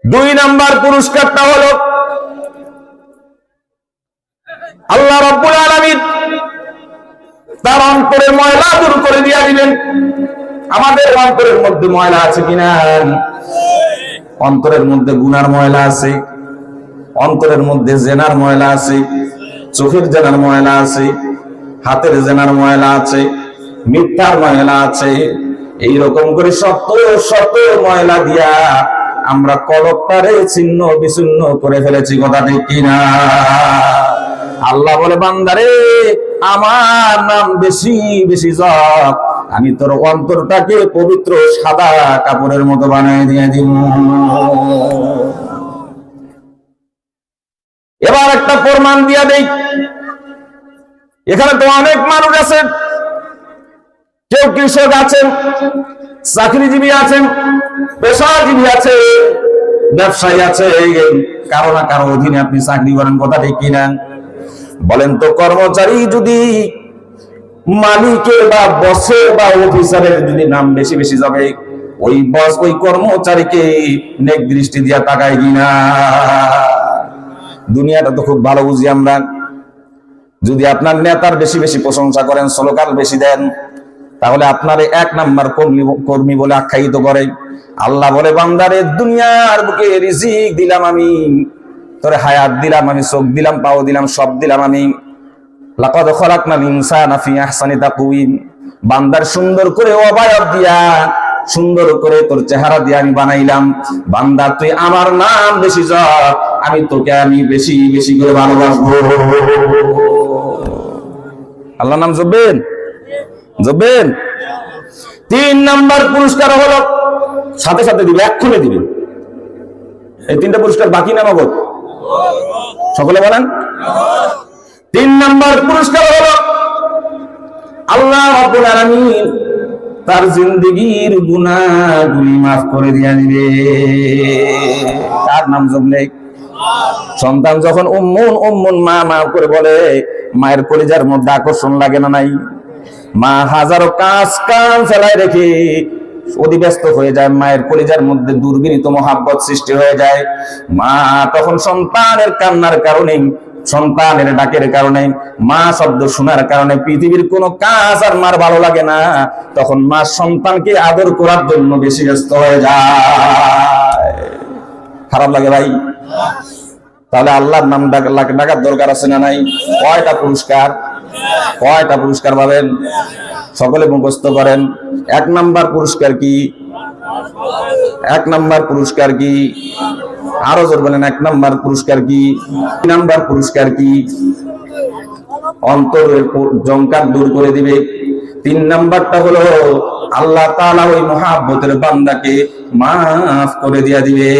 দুই নাম্বার পুরস্কারটা হলো আল্লাহ রাব্বুল আলামিন তার অন্তরের ময়লা দূর করে দিয়ে দিবেন। আমাদের অন্তরের মধ্যে ময়লা আছে কিনা? অন্তরের মধ্যে গুনার ময়লা আছে, অন্তরের মধ্যে জেনার ময়লা আছে, চোখের জেনার ময়লা আছে, হাতের জেনার ময়লা আছে, মিথ্যার ময়লা আছে। এইরকম করে শত শত ময়লা দিয়া আমরা কলবটারে ছিন্ন বিচ্ছিন্ন করে ফেলেছি, কথা ঠিক কিনা? আল্লাহ বলে, বান্দারে আমার নাম বেশি বেশি জপ, আমি তোর অন্তরটাকে পবিত্র সাদা কাপড়ের মতো বানিয়ে দিয়ে দিব। এবার একটা প্রমাণ দিয়া দেই। এখানে তো অনেক মানুষ আছেন, কেউ কৃষক আছেন, চাকরিজীবী আছেন, পেশাজীবী আছে, ব্যবসায়ী আছে, কারো না কারো অধীনে আপনি চাকরি করেন, কথা ঠিক কিনা? বলেন তো, কর্মচারী যদি মালিকের বা বসের বা অফিসারের যদি নাম বেশি বেশি যাবে, ওই বস ওই কর্মচারীকে নেক দৃষ্টি দিয়া তাকায় কিনা? দুনিয়াটা তো খুব ভালো বুঝি আমরা। যদি আপনার নেতার বেশি বেশি প্রশংসা করেন, স্লোগান বেশি দেন, তাহলে আপনার এক নাম্বার কর্মী বলে আখ্যায়িত করে। আল্লাহ বলে, বান্দারে দুনিয়ার বুকে রিজিক দিলাম আমি, তোরে হায়াত দিলাম আমি, চোখ দিলাম, পাও দিলাম, সব দিলাম আমি। লাকাদ খালাকনাল ইনসানা ফি আহসানি তাকওয়িম, বান্দার সুন্দর করে অবয়ব দিয়া, সুন্দর করে তোর চেহারা দিয়ে আমি বানাইলাম। বান্দা তুই আমার নাম বেশি জপ, আমি তোকে আমি বেশি বেশি করে ভালোবাসবো। আল্লাহর নাম জপবেন, জপবেন। তিন নাম্বার পুরস্কার হলো, সাথে সাথে দিবে, এক্ষুনি দিবে। এই তিনটা পুরস্কার বাকি না নগদ? সকলে বলেন। তিন নাম্বার পুরস্কার হলো আল্লাহ রাব্বুল আলামিন তার জিন্দেগীর গুনাহগুলি মাফ করে দিয়ে দিবে। তার নাম জপলে সন্তান যখন উম্মুন উম্মুন মা মা করে বলে, মায়ের কলিজার মধ্যে আকর্ষণ লাগে না? নাই? মা হাজারো কাজ কাম ফেলায় রেখে অধিব্যস্ত হয়ে যায়, মায়ের কলিজার মধ্যে দুর্বিনীত মহাব্বত সৃষ্টি হয়ে যায়। মা তখন সন্তানের কান্নার কারণে, সন্তানের ডাকের কারণে, মা শব্দ শোনার কারণে পৃথিবীর কোনো কাজ আর মার ভালো লাগে না। তখন মা সন্তানকে আদর করার জন্য বেশি ব্যস্ত হয়ে যায়। খারাপ লাগে ভাই? তাহলে আল্লাহর নাম ডাকার দরকার আছে না নাই? কয়টা পুরস্কার? কয়টা পুরস্কার পাবেন? সকলে মুখস্থ করেন। এক নাম্বার পুরস্কার কি? এক নাম্বার পুরস্কার কি? আরো জোর বলেন, এক নাম্বার পুরস্কার কি? দুই নাম্বার পুরস্কার কি? অন্তরের জংকার দূর করে দিবে। তিন নাম্বারটা হলো আল্লাহ তাআলা ওই মহাব্বতের বান্দাকে মাফ করে দিয়া দিবে।